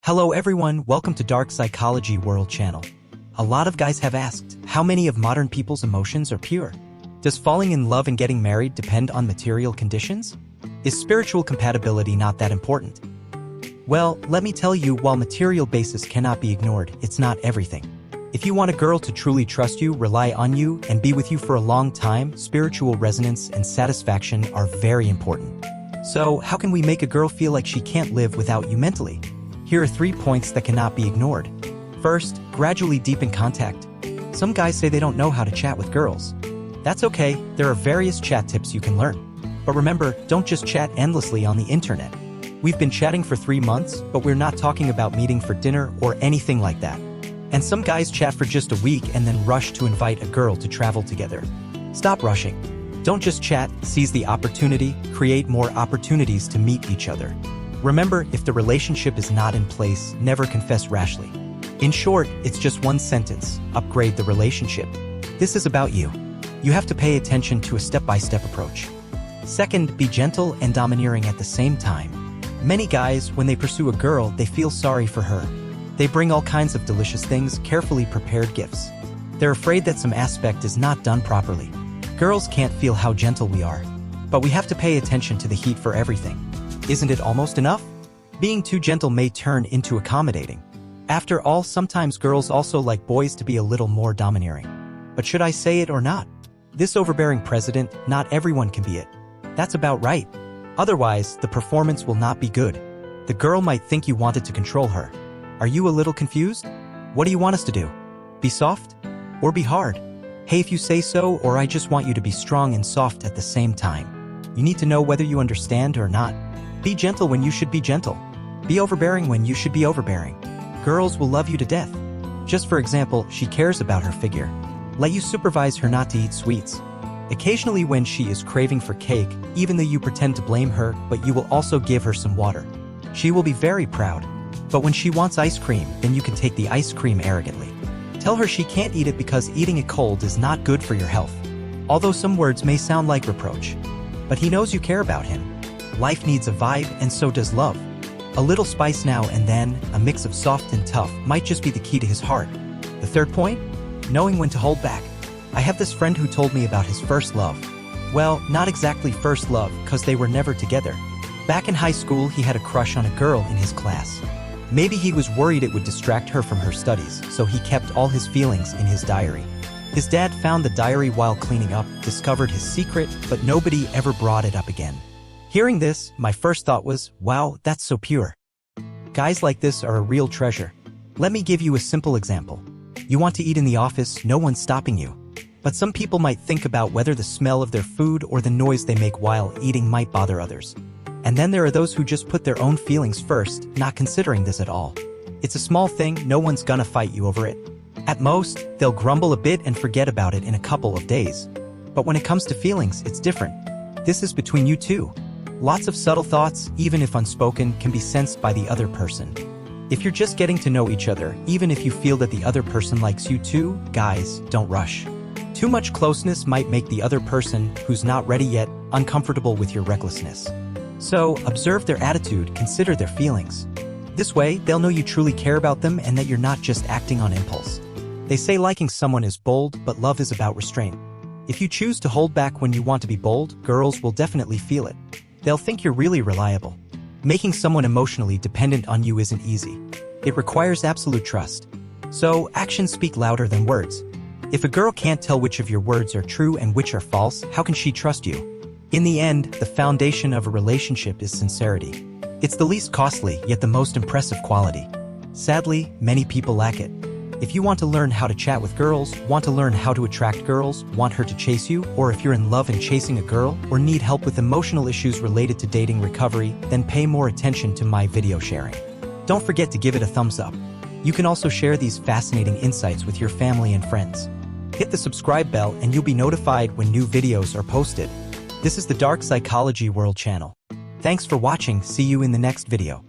Hello everyone, welcome to Dark Psychology World channel. A lot of guys have asked, how many of modern people's emotions are pure? Does falling in love and getting married depend on material conditions? Is spiritual compatibility not that important? Well, let me tell you, while material basis cannot be ignored, it's not everything. If you want a girl to truly trust you, rely on you, and be with you for a long time, spiritual resonance and satisfaction are very important. So, how can we make a girl feel like she can't live without you mentally? Here are 3 points that cannot be ignored. First, gradually deepen contact. Some guys say they don't know how to chat with girls. That's okay, there are various chat tips you can learn. But remember, don't just chat endlessly on the internet. We've been chatting for 3 months, but we're not talking about meeting for dinner or anything like that. And some guys chat for just a week and then rush to invite a girl to travel together. Stop rushing. Don't just chat, seize the opportunity, create more opportunities to meet each other. Remember, if the relationship is not in place, never confess rashly. In short, it's just one sentence: upgrade the relationship. This is about you. You have to pay attention to a step-by-step approach. Second, be gentle and domineering at the same time. Many guys, when they pursue a girl, they feel sorry for her. They bring all kinds of delicious things, carefully prepared gifts. They're afraid that some aspect is not done properly. Girls can't feel how gentle we are. But we have to pay attention to the heat for everything. Isn't it almost enough? Being too gentle may turn into accommodating. After all, sometimes girls also like boys to be a little more domineering. But should I say it or not? This overbearing president, not everyone can be it. That's about right. Otherwise, the performance will not be good. The girl might think you wanted to control her. Are you a little confused? What do you want us to do? Be soft? Or be hard? Hey, if you say so, or I just want you to be strong and soft at the same time. You need to know whether you understand or not. Be gentle when you should be gentle. Be overbearing when you should be overbearing. Girls will love you to death. Just for example, she cares about her figure. Let you supervise her not to eat sweets. Occasionally when she is craving for cake, even though you pretend to blame her, but you will also give her some water. She will be very proud. But when she wants ice cream, then you can take the ice cream arrogantly. Tell her she can't eat it because eating it cold is not good for your health. Although some words may sound like reproach. But he knows you care about him. Life needs a vibe, and so does love. A little spice now and then, a mix of soft and tough, might just be the key to his heart. The third point? Knowing when to hold back. I have this friend who told me about his first love. Well, not exactly first love, cause they were never together. Back in high school, he had a crush on a girl in his class. Maybe he was worried it would distract her from her studies, so he kept all his feelings in his diary. His dad found the diary while cleaning up, discovered his secret, but nobody ever brought it up again. Hearing this, my first thought was, wow, that's so pure. Guys like this are a real treasure. Let me give you a simple example. You want to eat in the office, no one's stopping you. But some people might think about whether the smell of their food or the noise they make while eating might bother others. And then there are those who just put their own feelings first, not considering this at all. It's a small thing, no one's gonna fight you over it. At most, they'll grumble a bit and forget about it in a couple of days. But when it comes to feelings, it's different. This is between you two. Lots of subtle thoughts, even if unspoken, can be sensed by the other person. If you're just getting to know each other, even if you feel that the other person likes you too, guys, don't rush. Too much closeness might make the other person, who's not ready yet, uncomfortable with your recklessness. So, observe their attitude, consider their feelings. This way, they'll know you truly care about them and that you're not just acting on impulse. They say liking someone is bold, but love is about restraint. If you choose to hold back when you want to be bold, girls will definitely feel it. They'll think you're really reliable. Making someone emotionally dependent on you isn't easy. It requires absolute trust. So, actions speak louder than words. If a girl can't tell which of your words are true and which are false, how can she trust you? In the end, the foundation of a relationship is sincerity. It's the least costly, yet the most impressive quality. Sadly, many people lack it. If you want to learn how to chat with girls, want to learn how to attract girls, want her to chase you, or if you're in love and chasing a girl, or need help with emotional issues related to dating recovery, then pay more attention to my video sharing. Don't forget to give it a thumbs up. You can also share these fascinating insights with your family and friends. Hit the subscribe bell and you'll be notified when new videos are posted. This is the Dark Psychology World channel. Thanks for watching, see you in the next video.